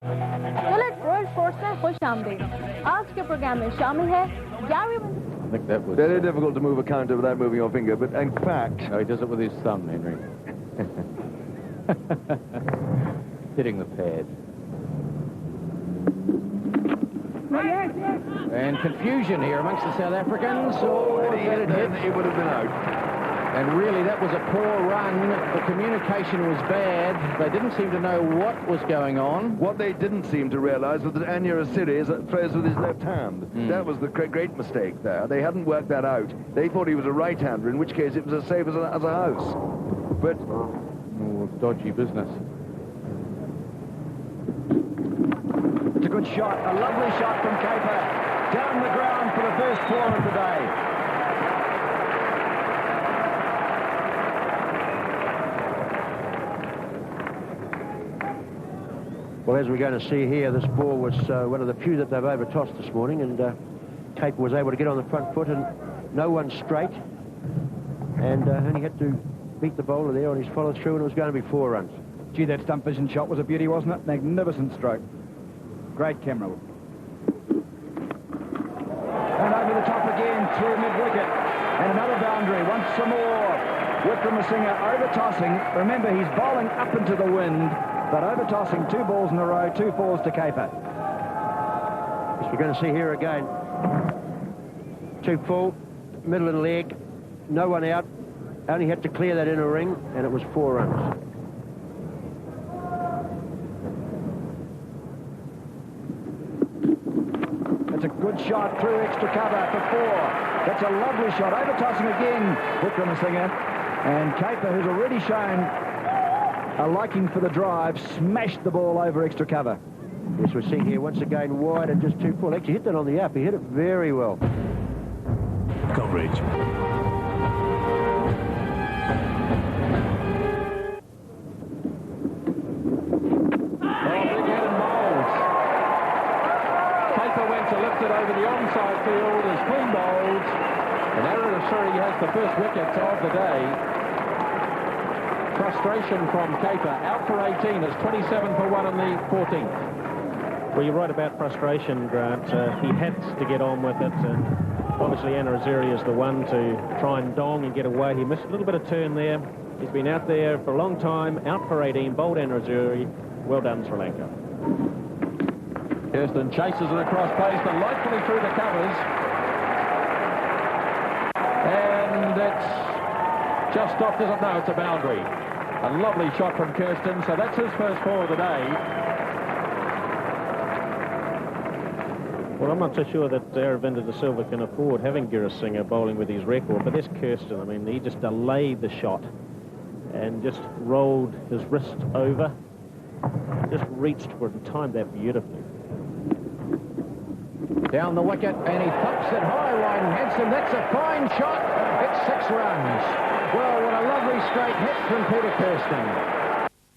Bullet world sports में खुश आमदीद। आज के प्रोग्राम में शामिल है 11वीं। I think that was very difficult to move a counter without moving your finger, but in fact... No, he does it with his thumb, Henry. Hitting the pad. And confusion here amongst the South Africans. Oh, it would have been out. And really, that was a poor run. The communication was bad. They didn't seem to know what was going on. What they didn't seem to realise was that Anya Asiri throws with his left hand. That was the great mistake there. They hadn't worked that out. They thought he was a right-hander, in which case it was as safe as a house. But... Oh, dodgy business. It's a good shot, a lovely shot from Caper. Down the ground for the first 4 of the day. Well, as we're going to see here, this ball was one of the few that they've over-tossed this morning, and Caper was able to get on the front foot and no one straight, and only had to beat the bowler there on his follow-through, and it was going to be 4 runs. Gee, that stump vision shot was a beauty, wasn't it? Magnificent stroke. Great camera. And over the top again, through mid-wicket, and another boundary, once some more. Wickramasinghe over-tossing. Remember, he's bowling up into the wind, but over-tossing 2 balls in a row, 2 fours to Caper. As we're going to see here again. 2 full, middle and leg, no one out. Only had to clear that inner ring, and it was 4 runs. That's a good shot through extra cover for 4. That's a lovely shot. Over-tossing again, Wickramasinghe. And Caper, who's already shown a liking for the drive, smashed the ball over extra cover. Yes, we're seeing here once again wide and just 2 full. Actually hit that on the up. He hit it very well. Coverage. Over the onside field is clean bowled, and Aaron Asuri has the first wicket of the day. Frustration from Caper, out for 18. It's 27 for 1 in the 14th. Well, you're right about frustration, Grant. He had to get on with it, and obviously Aaron Asuri is the one to try and dong and get away. He missed a little bit of turn there. He's been out there for a long time, out for 18, bowled Aaron Asuri. Well done, Sri Lanka. Kirsten chases it across pace, delightfully through the covers. And it's just stopped, isn't it? No, it's a boundary. A lovely shot from Kirsten, so that's his first 4 of the day. Well, I'm not so sure that Aravinda De Silva can afford having Gurusinghe bowling with his record, but there's Kirsten. I mean, he just delayed the shot and just rolled his wrist over, just reached for it and timed that beautifully. Down the wicket, and he thumps it high, wide and handsome. That's a fine shot. It's 6 runs. Well, what a lovely straight hit from Peter Kirsten.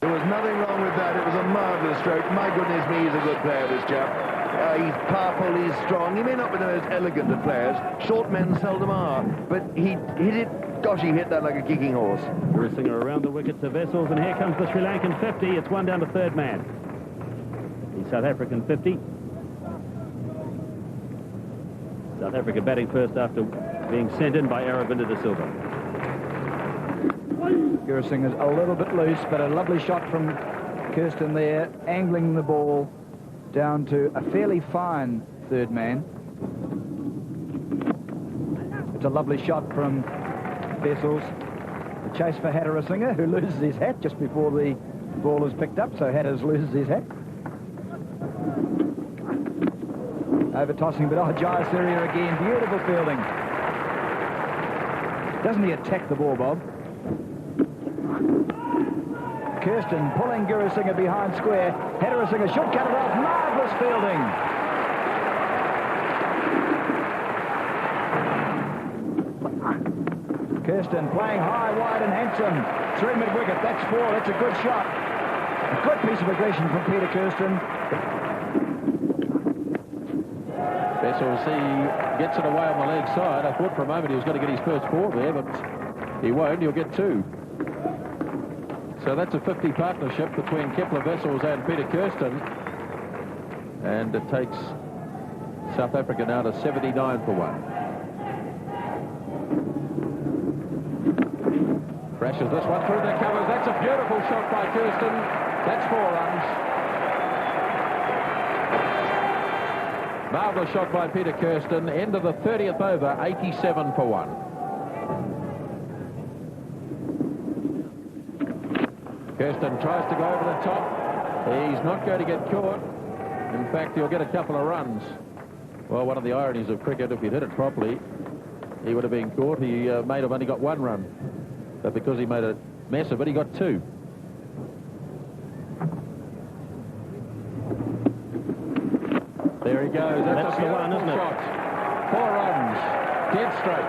There was nothing wrong with that. It was a marvellous stroke. My goodness me, he's a good player, this chap. He's powerful, he's strong. He may not be the most elegant of players. Short men seldom are. But he hit it. Gosh, he hit that like a kicking horse. Gurusinghe around the wicket to Wessels, and here comes the Sri Lankan 50. It's 1 down to 3rd man. The South African 50. South Africa batting first after being sent in by Aravinda De Silva. Gurusinghe is a little bit loose, but a lovely shot from Kirsten there, angling the ball down to a fairly fine 3rd man. It's a lovely shot from Wessels. The chase for Hatterasinghe, who loses his hat just before the ball is picked up, so Hatters loses his hat. Over-tossing, but Jai Surya again. Beautiful fielding. Doesn't he attack the ball, Bob? Kirsten pulling Gurusinghe behind square. Hatterasinghe should cut it off. Marvellous fielding. Kirsten playing high, wide and handsome. Through mid-wicket. That's 4. That's a good shot. A good piece of aggression from Peter Kirsten. Wessels, he gets it away on the leg side. I thought for a moment he was going to get his first 4 there, but he won't. He'll get 2. So that's a 50 partnership between Kepler Wessels and Peter Kirsten. And it takes South Africa now to 79 for 1. Crashes this one through the covers. That's a beautiful shot by Kirsten. That's 4 runs. Marvellous shot by Peter Kirsten. End of the 30th over, 87 for 1. Kirsten tries to go over the top. He's not going to get caught. In fact, he'll get a couple of runs. Well, one of the ironies of cricket, if he'd hit it properly, he would have been caught. He may have only got 1 run. But because he made a mess of it, he got 2. There he goes. That's a the one, isn't it? shot. 4 runs. Dead straight.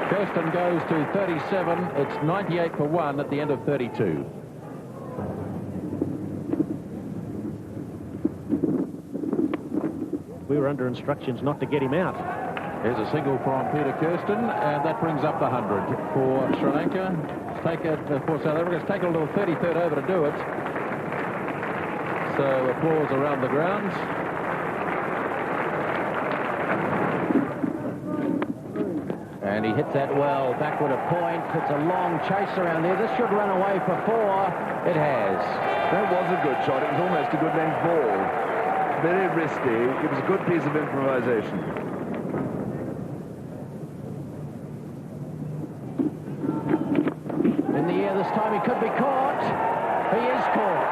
Kirsten goes to 37. It's 98 for 1 at the end of 32. We were under instructions not to get him out. Here's a single from Peter Kirsten, and that brings up the 100 for Sri Lanka. For South Africa, it's taken a little 33rd over to do it. So applause around the grounds. And he hits that well, backward a point. It's a long chase around there. This should run away for 4. It has. That was a good shot. It was almost a good length ball. Very risky. It was a good piece of improvisation. In the air this time, he could be caught. He is caught.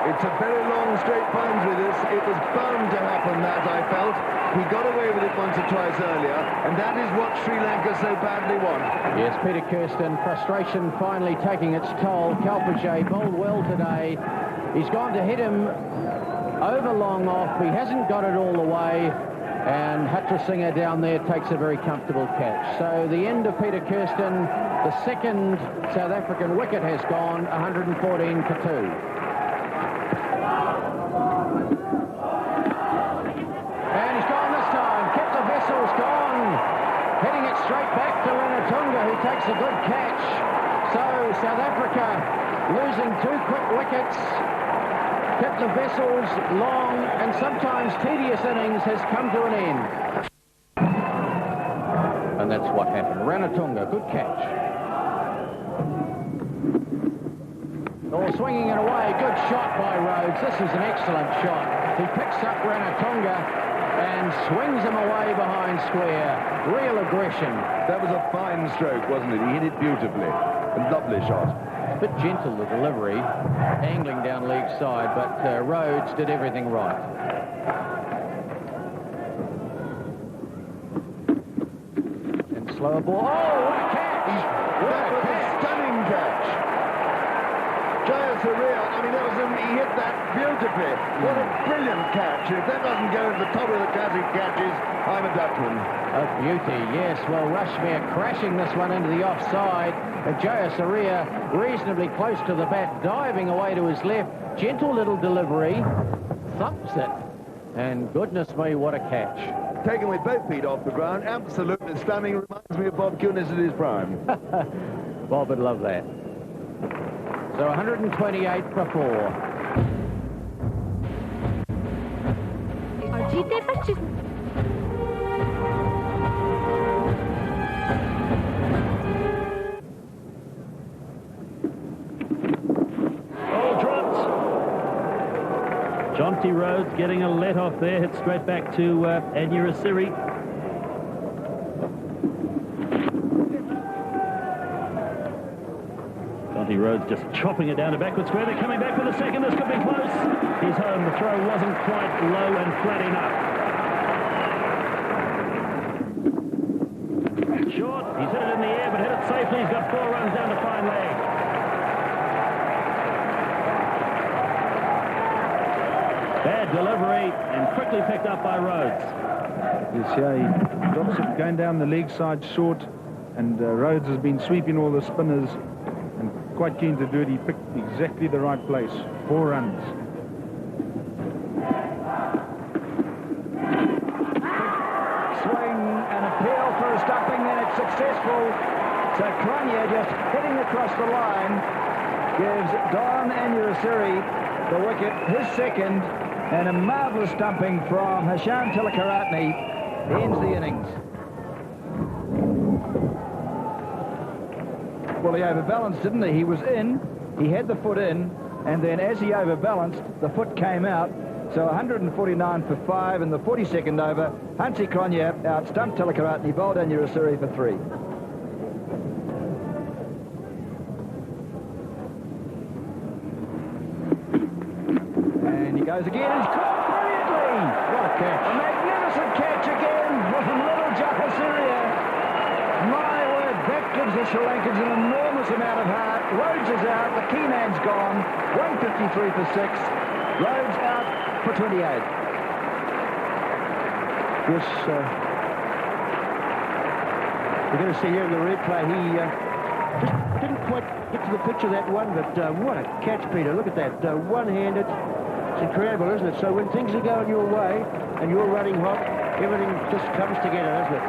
It's a very long straight punch with this. It was bound to happen, that, I felt. He got away with it once or twice earlier, and that is what Sri Lanka so badly want. Yes, Peter Kirsten, frustration finally taking its toll. Kalpajay bowled well today. He's gone to hit him over long off. He hasn't got it all the way, and Hatrasinghe down there takes a very comfortable catch. So the end of Peter Kirsten, the second South African wicket has gone, 114 for 2. Hitting it straight back to Ranatunga, who takes a good catch. So South Africa losing 2 quick wickets. Kept the Wessels long and sometimes tedious innings has come to an end. And that's what happened. Ranatunga, good catch. Oh, swinging it away, good shot by Rhodes. This is an excellent shot. He picks up Ranatunga and swings him away behind square. Real aggression. That was a fine stroke, wasn't it? He hit it beautifully. A lovely shot. A bit gentle, the delivery, angling down leg side, but Rhodes did everything right. And slower ball. Oh, what a catch! That was a stunning catch. Jayasuriya, I mean, he hit that beautifully. What a brilliant catch. If that doesn't go to the top of the classic catches, I'm a Dutchman. A beauty, yes. Well, Rushmere crashing this one into the offside. Jayasuriya reasonably close to the bat, diving away to his left. Gentle little delivery. Thumps it. And goodness me, what a catch. Taken with both feet off the ground. Absolutely stunning. Reminds me of Bob Cunis at his prime. Bob would love that. So 128 for 4. Oh, dropped. Jonty Rhodes getting a let off there. Hit straight back to Anurasiri. Jonty Rhodes just chopping it down to backward square. They're coming back for the second. This could be close. He's home. The throw wasn't quite low and flat enough. Short. He's hit it in the air, but hit it safely. He's got 4 runs down to fine leg. Bad delivery and quickly picked up by Rhodes. Yes, yeah, he drops it going down the leg side short, and Rhodes has been sweeping all the spinners and quite keen to do it. He picked exactly the right place. 4 runs. Swing and appeal for a stumping, and it's successful. So Cronje just hitting across the line. gives Don Anurasiri the wicket, his second, and a marvellous stumping from Hisham Tilakaratne ends the innings. Well, he overbalanced, didn't he? He was in, he had the foot in, and then as he overbalanced, the foot came out. So 149 for 5 in the 42nd over. Hansi Cronje out stumped Tilakaratne, bowled Anurasiri for 3. And he goes again. He's caught brilliantly. What a catch. A magnificent catch again from little Jahasiria. My word, that gives the Sri Lankans an enormous amount of heart. Rhodes is out. The key man's gone. 153 for 6. Rhodes out for 28. Yes, we're going to see here in the replay, he just didn't quite get to the pitch of that one, but what a catch, Peter. Look at that, one-handed. It's incredible, isn't it? So when things are going your way and you're running hot, everything just comes together, doesn't it?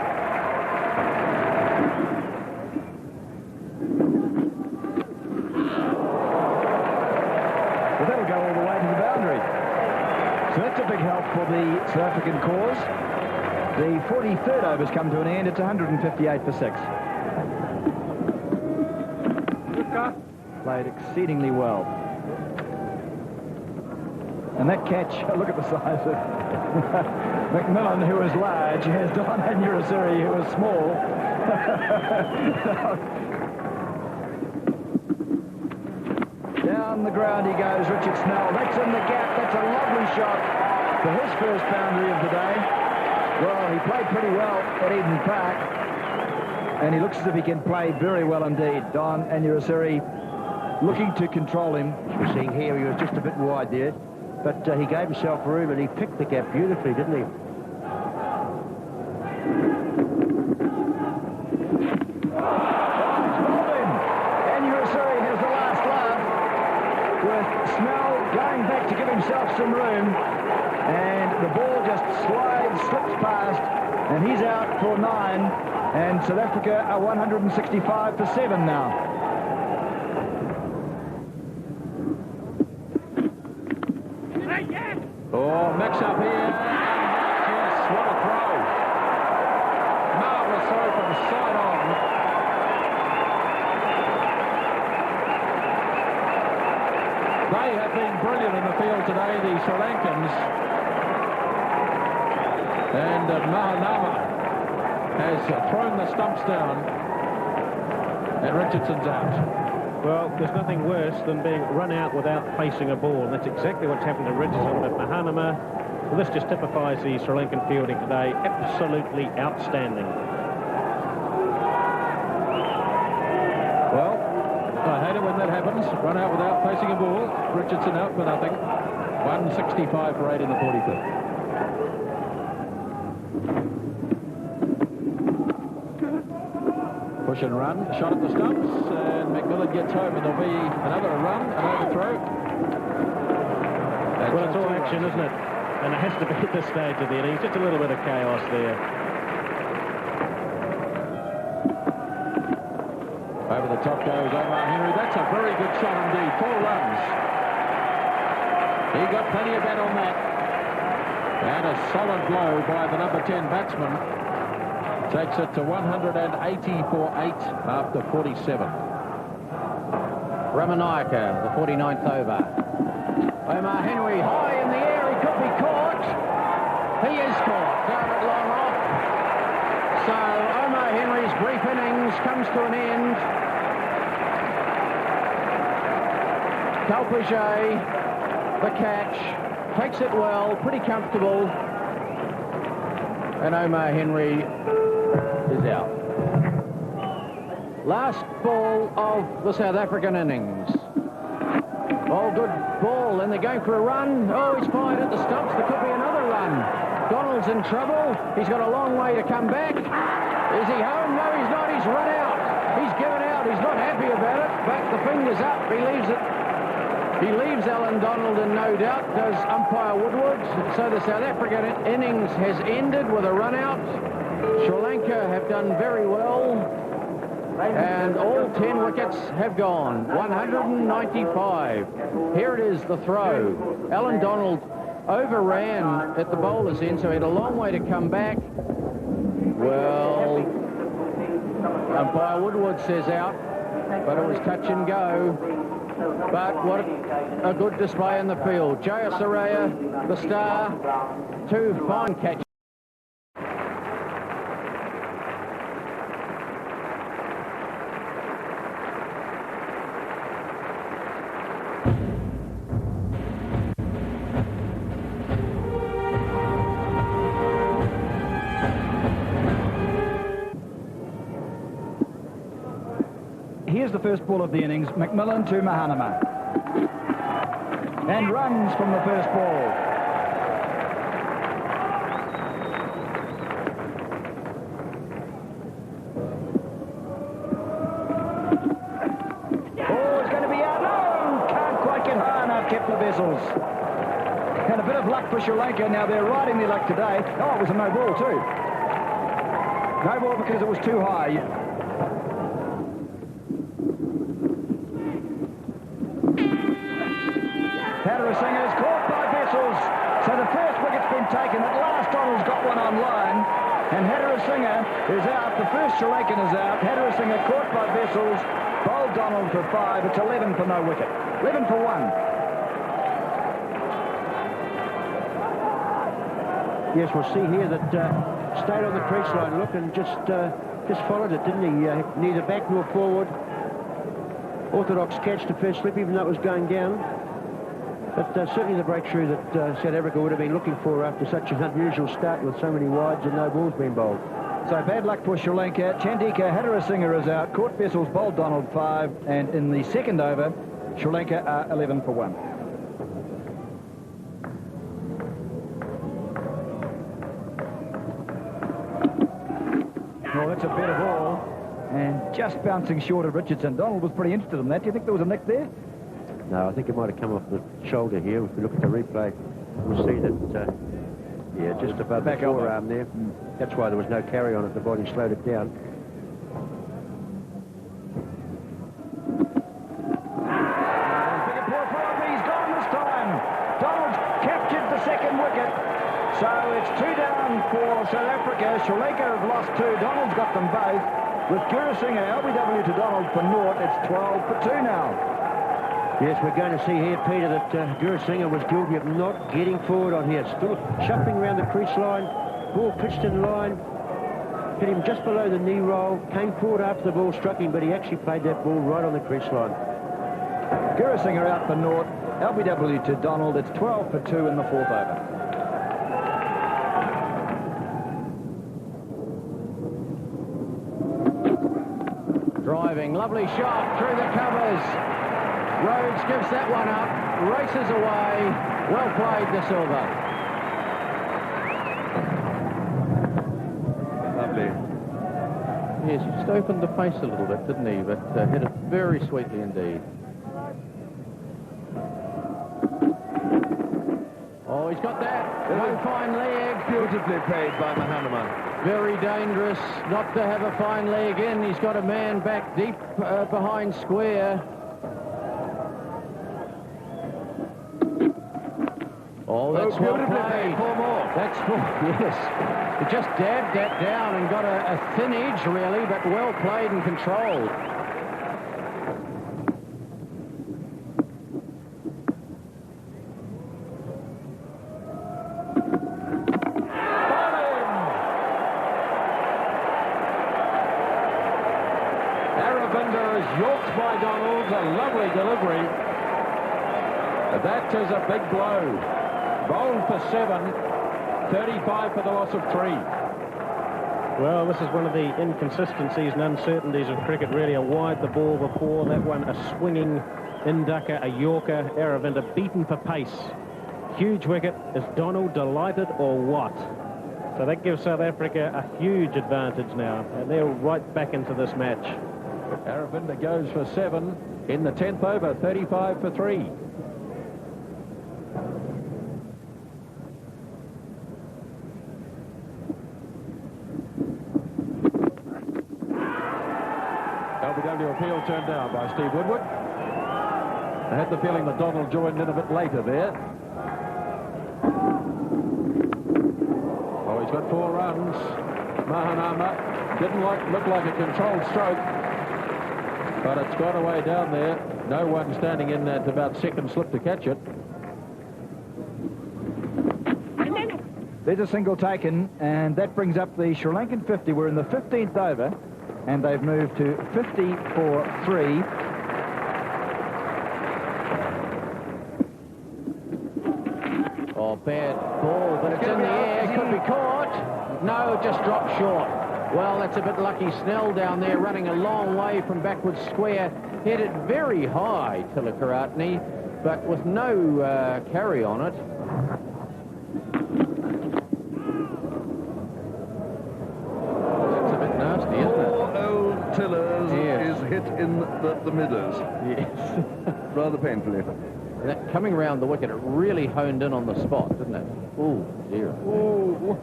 Well, that'll go all the way to the boundary. So that's a big help for the South African cause. The 43rd over's come to an end. It's 158 for 6. Played exceedingly well. And that catch, look at the size of McMillan, who is large, has Don Anurasiri, who is small. Down the ground he goes, Richard Snell. That's in the gap. That's a lovely shot for his first boundary of the day. Well, he played pretty well at Eden Park, and he looks as if he can play very well indeed. Don Anurasiri looking to control him. We're seeing here he was just a bit wide there, but he gave himself room and he picked the gap beautifully, didn't he? With Snell going back to give himself some room, and the ball just slips past, and he's out for 9, and South Africa are 165 for 7 now. Oh, mix up here. Yes, what a throw. Marvellous throw from side on. They have been brilliant in the field today, the Sri Lankans. And Mahanama has thrown the stumps down. And Richardson's out. Well, there's nothing worse than being run out without facing a ball. And that's exactly what's happened to Richardson. But Mahanama, well, this just typifies the Sri Lankan fielding today. Absolutely outstanding. Well, I hate it when that happens. Run out without facing a ball. Richardson out for nothing. 165 for 8 in the 45th. Push and run. Shot at the stumps. And McMillan gets home. And there'll be another run, an overthrow. Well, it's all action, isn't it? And it has to be at this stage of the innings. Just a little bit of chaos there. Over the top goes Omar Henry. That's a very good shot indeed. 4 runs. He got plenty of bat on that. And a solid blow by the number 10 batsman. Takes it to 180 for 8 after 47. Ramanayaka, the 49th over. Omar Henry high in the air. He could be caught. He is caught. Down at long off. So Omar Henry's brief innings comes to an end. Kalpage, the catch, takes it well, pretty comfortable. And Omar Henry is out. Last ball of the South African innings. Oh, good ball, and they're going for a run. Oh, he's fired at the stumps. There could be another run. Donald's in trouble. He's got a long way to come back. Is he home? No, he's not. He's run out. He's given out. He's not happy about it. But the finger's up. He leaves it. He leaves Alan Donald in no doubt, does umpire Woodward. So the South African innings has ended with a run out. Sri Lanka have done very well. And all 10 wickets have gone. 195. Here it is, the throw. Alan Donald overran at the bowler's end, so he had a long way to come back. Well, umpire Woodward says out, but it was touch and go. But what a good display in the field. Jaya Saraya, the star, 2 fine catches. Here's the first ball of the innings, McMillan to Mahanama. And runs from the first ball. Oh, it's going to be out. No! Can't quite get high enough, Kepler Vessels. And a bit of luck for Sri Lanka. Now they're riding their luck today. Oh, it was a no ball too. No ball because it was too high. Singh is caught by Vessels. So the first wicket's been taken. At last, Donald's got one on line. And Singh is out. The first Sri Lankan is out. Singh caught by Vessels. Bowled Donald for 5. It's 11 for no wicket. 11 for 1. Yes, we'll see here that stayed on the crease line. Look, and just followed it, didn't he? Neither back nor forward. Orthodox catch to first slip, even though it was going down. But certainly the breakthrough that South Africa would have been looking for after such an unusual start with so many wides and no balls being bowled. So bad luck for Sri Lanka. Chandika Hadarasinghe is out. Caught Vessels, bowled Donald 5. And in the second over, Sri Lanka are 11 for 1. Oh, that's a better ball. And just bouncing short of Richardson. Donald was pretty interested in that. Do you think there was a nick there? No, I think it might have come off the shoulder here. If we look at the replay, we'll see that, yeah, just above the forearm there. That's why there was no carry on it. The body slowed it down. He's gone this time. Donald's captured the second wicket. So it's 2 down for South Africa. Sri Lanka have lost 2. Donald's got them both. With Gurusinghe, LBW to Donald for naught. It's 12 for 2 now. Yes, we're going to see here, Peter, that Gurusinghe was guilty of not getting forward on here. Still shuffling around the crease line. Ball pitched in line. Hit him just below the knee roll. Came forward after the ball struck him, but he actually played that ball right on the crease line. Gurusinghe out for naught. LBW to Donald. It's 12 for 2 in the fourth over. Driving, lovely shot through the covers. Rhodes gives that one up, races away. Well played, De Silva. Lovely. Yes, he just opened the face a little bit, didn't he? But hit it very sweetly indeed. Oh, he's got that. No fine leg. Beautifully played by Mahanama. Very dangerous not to have a fine leg in. He's got a man back deep behind square. Oh, that's well played. 4 more. That's full, yes. He just dabbed that down and got a thin edge, really, but well played and controlled. Aravinda is yoked by Donald. A lovely delivery. That is a big blow. Bowled for 7, 35 for the loss of 3. Well, this is one of the inconsistencies and uncertainties of cricket, really. A wide the ball before, that one a swinging inducker, a yorker. Aravinda beaten for pace. Huge wicket. Is Donald delighted or what? So that gives South Africa a huge advantage now, and they're right back into this match. Aravinda goes for 7 in the 10th over, 35 for 3. appeal turned down by Steve Woodward. I had the feeling that Donald joined in a bit later there. Oh, he's got 4 runs. Mahanama didn't look like a controlled stroke, but it's gone away down there. No one standing in at about second slip to catch it. There's a single taken, and that brings up the Sri Lankan 50. We're in the 15th over, and they've moved to 50 for 3. Oh, bad ball, but it's in the air. Could be caught. No, it just dropped short. Well, that's a bit lucky. Snell down there running a long way from backwards square. Hit it very high, Tilakaratne, but with no carry on it. That's a bit nasty, isn't it? Poor old Tillers Yes. is hit in the middies. Yes. Rather painfully. That coming round the wicket, it really honed in on the spot, didn't it? Oh, dear. Ooh.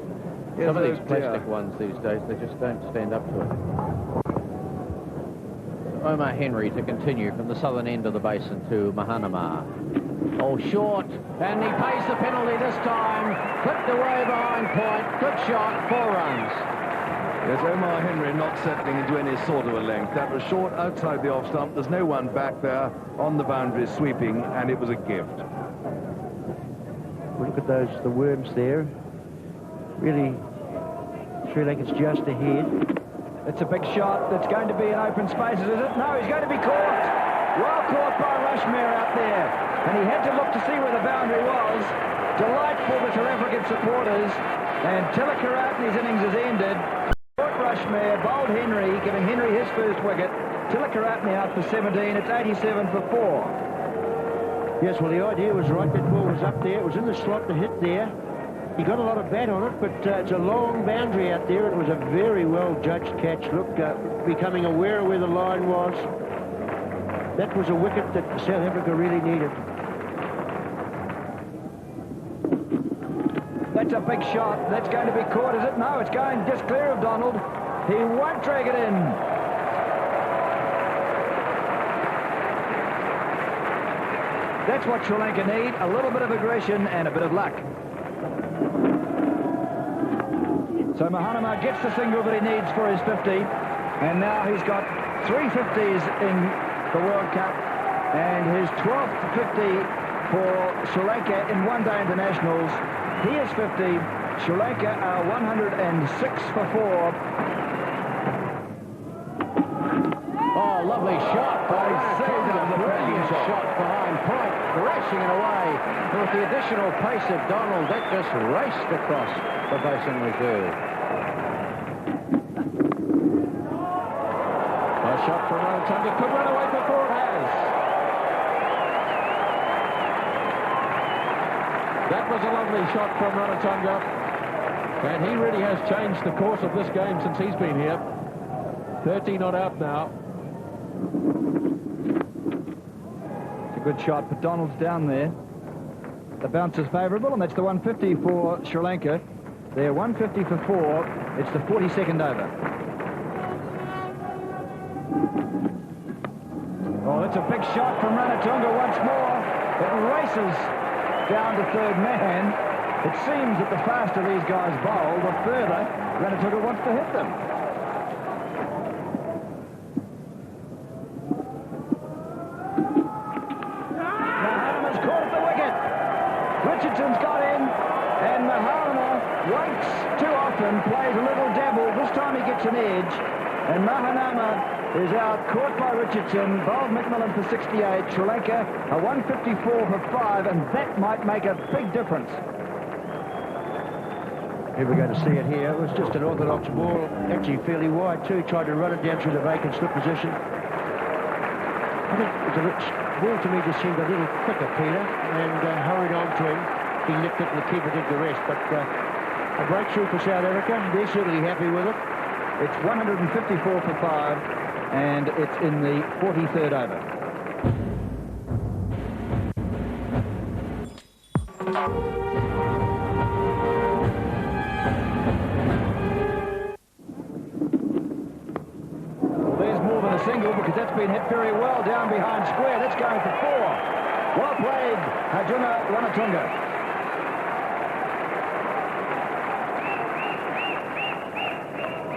Some of these Yes, plastic ones these days, they just don't stand up to it. Omar Henry to continue from the southern end of the basin to Mahanama. Oh, short, and he pays the penalty this time. Clipped away behind point. Good shot, 4 runs. Yes, Omar Henry not settling into any sort of a length. That was short outside the off stump. There's no one back there on the boundary sweeping, and it was a gift. Well, look at the worms there. Really, Sri Lanka's just ahead. It's a big shot that's going to be in open spaces, is it? No, he's going to be caught. Well caught by Rushmere out there. And he had to look to see where the boundary was. Delightful for South African supporters. And Tilakaratne's innings is ended. Caught Rushmere, bowled Henry, giving Henry his first wicket. Tilakaratne out for 17. It's 87 for 4. Yes, well, the idea was right. That ball was up there. It was in the slot to hit there. He got a lot of bat on it, but it's a long boundary out there. It was a very well-judged catch. Look, becoming aware of where the line was. That was a wicket that South Africa really needed. That's a big shot. That's going to be caught, is it? No, it's going just clear of Donald. He won't drag it in. That's what Sri Lanka need, a little bit of aggression and a bit of luck. So Mahanama gets the single that he needs for his 50, and now he's got 3 50s in the World Cup, and his 12th 50 for Sri Lanka in one-day internationals. He is 50. Sri Lanka are 106 for 4. Oh, lovely shot by the brilliant shot behind point, crashing it away. And with the additional pace of Donald, that just raced across the basin reserve. A shot from Wellington. It could run away before it has. That was a lovely shot from Ranatunga, and he really has changed the course of this game since he's been here. 13 not out now. It's a good shot, but Donald's down there. The bounce is favourable, and that's the 150 for Sri Lanka. They're 150 for 4. It's the 42nd over. Oh, that's a big shot from Ranatunga once more. It races down to third man. It seems that the faster these guys bowl, the further Ranatunga wants to hit them. Mahanama's caught at the wicket. Richardson's got in, and Mahanama, once too often, plays a little dabble. This time he gets an edge, and Mahanama is out, caught by Richardson, bowled McMillan for 68. Sri Lanka a 154 for 5, and that might make a big difference. Here we're going to see it here. It was just an orthodox ball, actually fairly wide too. Tried to run it down through the vacant slip position. I think the ball to me just seemed a little quicker, Peter, and hurried on to him. He nipped it and the keeper did the rest, but a breakthrough for South Africa. They're certainly happy with it. It's 154 for 5. And it's in the 43rd over. Well, there's more than a single, because that's been hit very well down behind square. That's going for 4. Well played, Hajuna Ranatunga.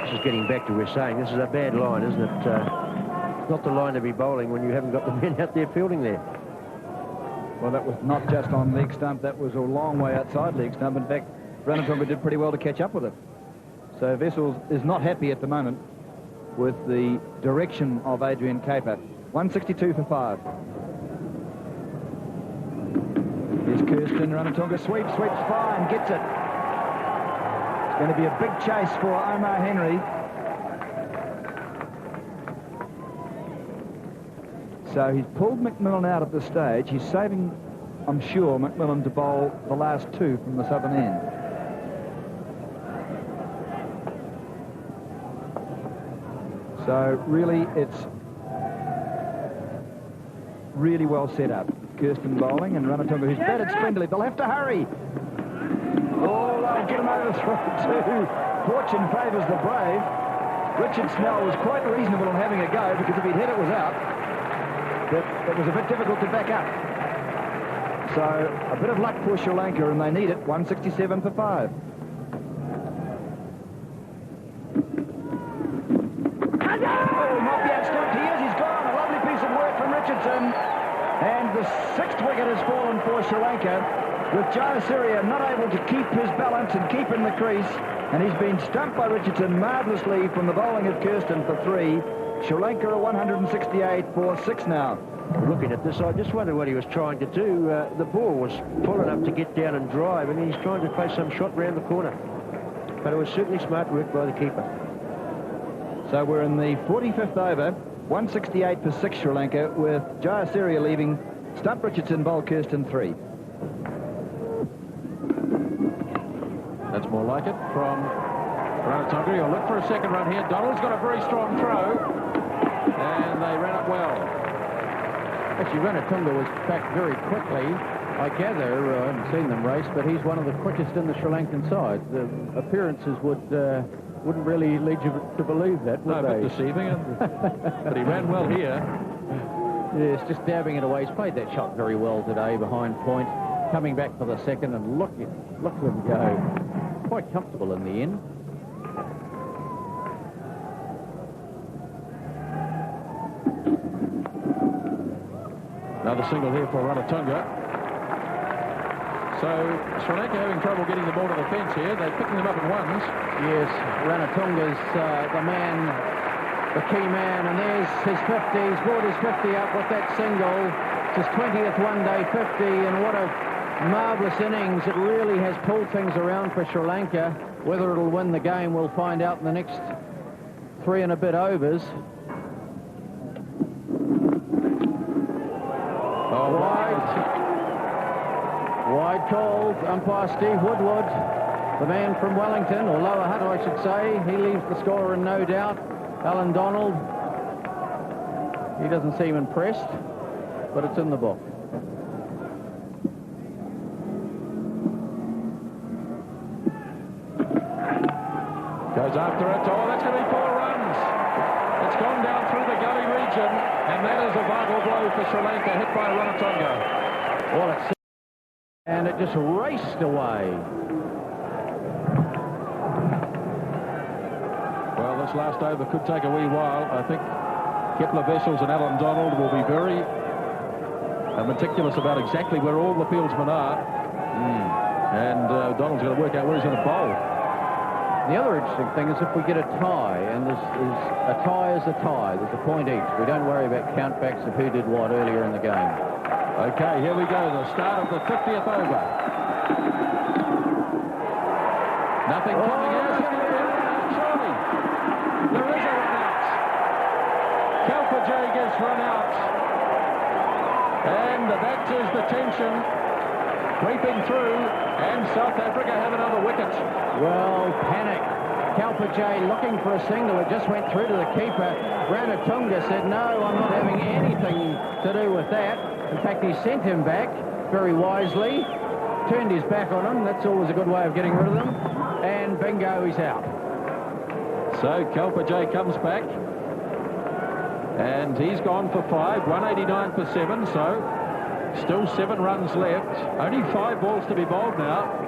This is getting back to what we're saying. This is a bad line, isn't it? It's not the line to be bowling when you haven't got the men out there fielding there. Well, that was not just on leg stump. That was a long way outside leg stump. In fact, Ranatunga did pretty well to catch up with it. So Wessels is not happy at the moment with the direction of Adrian Caper. 162 for 5. Here's Kirsten. Ranatunga sweeps fine, gets it. It's going to be a big chase for Omar Henry. So he's pulled McMillan out at this stage. He's saving, I'm sure, McMillan to bowl the last 2 from the southern end. So really, it's really well set up. Kirsten bowling and Ranatunga, who's batted splendidly. They'll have to hurry. Oh, they'll get him over through too. Fortune favours the brave. Richard Snell was quite reasonable in having a go, because if he'd hit, it was out. But it was a bit difficult to back up. So a bit of luck for Sri Lanka, and they need it. 167 for 5. He's gone. A lovely piece of work from Richardson. And the 6th wicket has fallen for Sri Lanka, with Jayasuriya not able to keep his balance and keep in the crease. And he's been stumped by Richardson marvellously from the bowling of Kirsten for 3. Sri Lanka are 168 for 6 now. Looking at this, I just wonder what he was trying to do. The ball was full enough to get down and drive, and he's trying to play some shot round the corner. But it was certainly smart work by the keeper. So we're in the 45th over, 168 for 6 Sri Lanka, with Jayasuriya leaving, stump Richardson, bowl Kirsten 3. That's more like it from Ranatunga. He'll look for a second run here. Donald's got a very strong throw, and they ran it well. Actually, Ranatunga was back very quickly. I gather, I haven't seen them race, but he's one of the quickest in the Sri Lankan side. The appearances wouldn't really lead you to believe that, would they? No, but deceiving. But he ran well here. Yes, just dabbing it away. He's played that shot very well today behind point. Coming back for the second, and look at him go. Quite comfortable in the end. Another single here for Ranatunga. So Sri Lanka having trouble getting the ball to the fence here. They're picking them up in ones. Yes, Ranatunga's the man, the key man, and there's his 50. He's brought his 50 up with that single. It's his 20th one-day 50, and what a marvellous innings. It really has pulled things around for Sri Lanka. Whether it'll win the game, we'll find out in the next 3 and a bit overs. Oh, Wide called. Umpire Steve Woodward, the man from Wellington, or Lower Hutt, I should say. He leaves the scorer in no doubt. Alan Donald, he doesn't seem impressed, but it's in the book. goes after it. Oh, that's going to be 4 runs. It's gone down through the gully region, and that is a vital blow for Sri Lanka, hit by Ranatunga. Well, it's... and it just raced away. Well, this last over could take a wee while. I think Kepler Wessels and Alan Donald will be very meticulous about exactly where all the fieldsmen are. And Donald's going to work out where he's going to bowl. The other interesting thing is if we get a tie, and a tie is a tie. There's a point each. We don't worry about countbacks of who did what earlier in the game. Okay, here we go. The start of the 50th over. Nothing coming out. Surely. There is a run out. Kalpajay gets run out. And that is the tension creeping through, and South Africa have another wicket. Well, panic. Kalpajay looking for a single. It just went through to the keeper. Ranatunga said, no, I'm not having anything to do with that. In fact, he sent him back very wisely, turned his back on him. That's always a good way of getting rid of them. And bingo, he's out. So Kalpajay comes back. And he's gone for 5, 189 for 7, so still 7 runs left. Only 5 balls to be bowled now.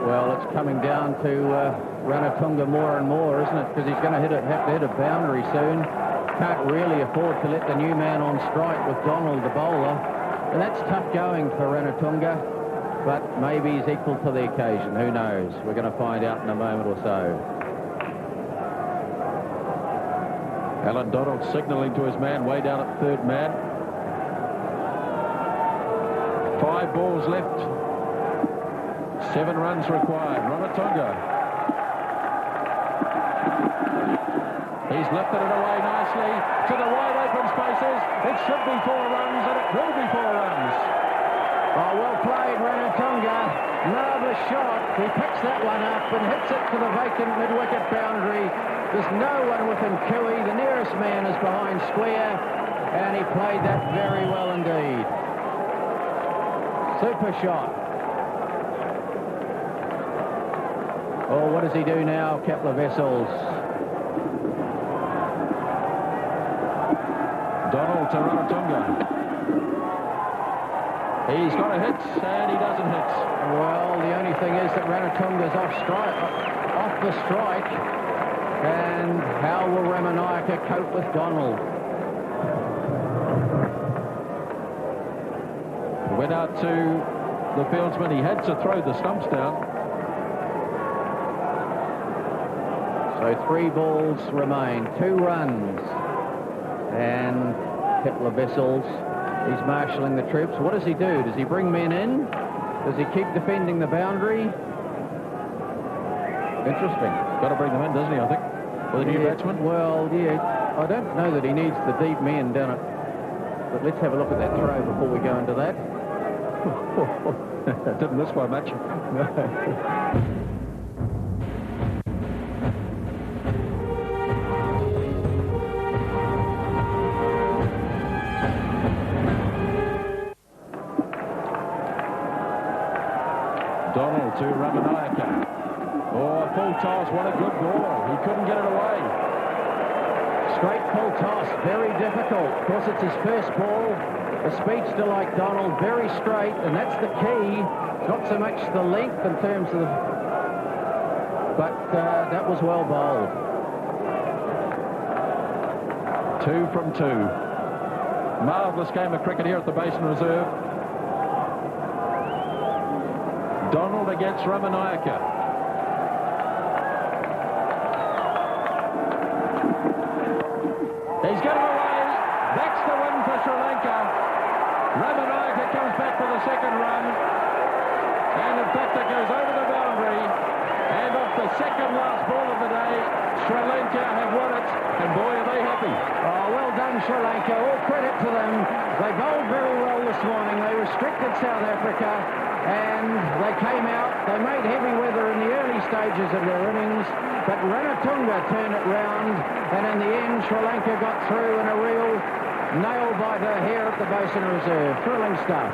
Well, it's coming down to Ranatunga more and more, isn't it? Because he's going to have to hit a boundary soon. Can't really afford to let the new man on strike with Donald, the bowler. And that's tough going for Ranatunga, but maybe he's equal to the occasion. Who knows? We're going to find out in a moment or so. Alan Donald signalling to his man way down at third man. 5 balls left. 7 runs required. Ranatunga. He's lifted it away nicely to the wide open spaces. It should be 4 runs, and it will be 4 runs. Oh, well played, Ranatunga. Marvellous shot. He picks that one up and hits it to the vacant mid-wicket boundary. There's no one within Cooey. The nearest man is behind square, and he played that very well indeed. Super shot. Oh, what does he do now, Kepler Vessels? Donald to Ranatunga. He's got a hit, and he doesn't hit. Well, the only thing is that Ranatunga's off the strike. And how will Ramanayake cope with Donald? Went out to the fieldsman. He had to throw the stumps down. So 3 balls remain, 2 runs. And Kepler Vessels, he's marshalling the troops. What does he do? Does he bring men in? Does he keep defending the boundary? Interesting. Got to bring them in, doesn't he, I think, for the new batsman? Well, yeah. I don't know that he needs the deep men down it. But let's have a look at that throw before we go into that. Didn't miss by much. Donald to Ramanayake. Oh, a full toss. What a good ball. He couldn't get it away. Straight full toss. Very difficult. Of course, it's his first ball. A speedster like Donald, very straight, and that's the key. Not so much the length in terms of the... But that was well bowled. 2 from 2. Marvellous game of cricket here at the Basin Reserve. Donald against Ramanayake. He's got it away. That's the win for Sri Lanka. Ramanayake comes back for the second run. And in fact, it goes over the boundary. And off the second last ball of the day, Sri Lanka have won it. And boy, are they happy. Oh, well done, Sri Lanka. All credit to them. They bowled very well this morning. They restricted South Africa. And they came out, they made heavy weather in the early stages of their innings, but Ranatunga turned it round, and in the end, Sri Lanka got through in a real nail-biter here at the Basin Reserve. Thrilling stuff.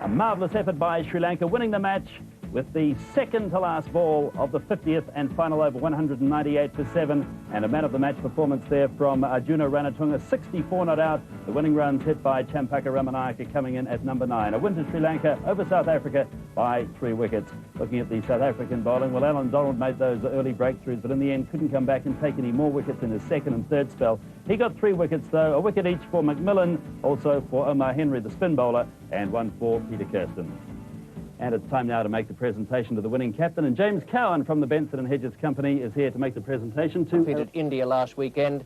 A marvellous effort by Sri Lanka, winning the match with the second to last ball of the 50th and final over, 198 for 7, and a man of the match performance there from Arjuna Ranatunga, 64 not out. The winning runs hit by Champaka Ramanayake coming in at number 9. A win to Sri Lanka over South Africa by 3 wickets. Looking at the South African bowling, well, Alan Donald made those early breakthroughs, but in the end couldn't come back and take any more wickets in his second and third spell. He got 3 wickets though, a wicket each for McMillan, also for Omar Henry, the spin bowler, and 1 for Peter Kirsten. And it's time now to make the presentation to the winning captain. And James Cowan from the Benson & Hedges Company is here to make the presentation to... Defeated India last weekend.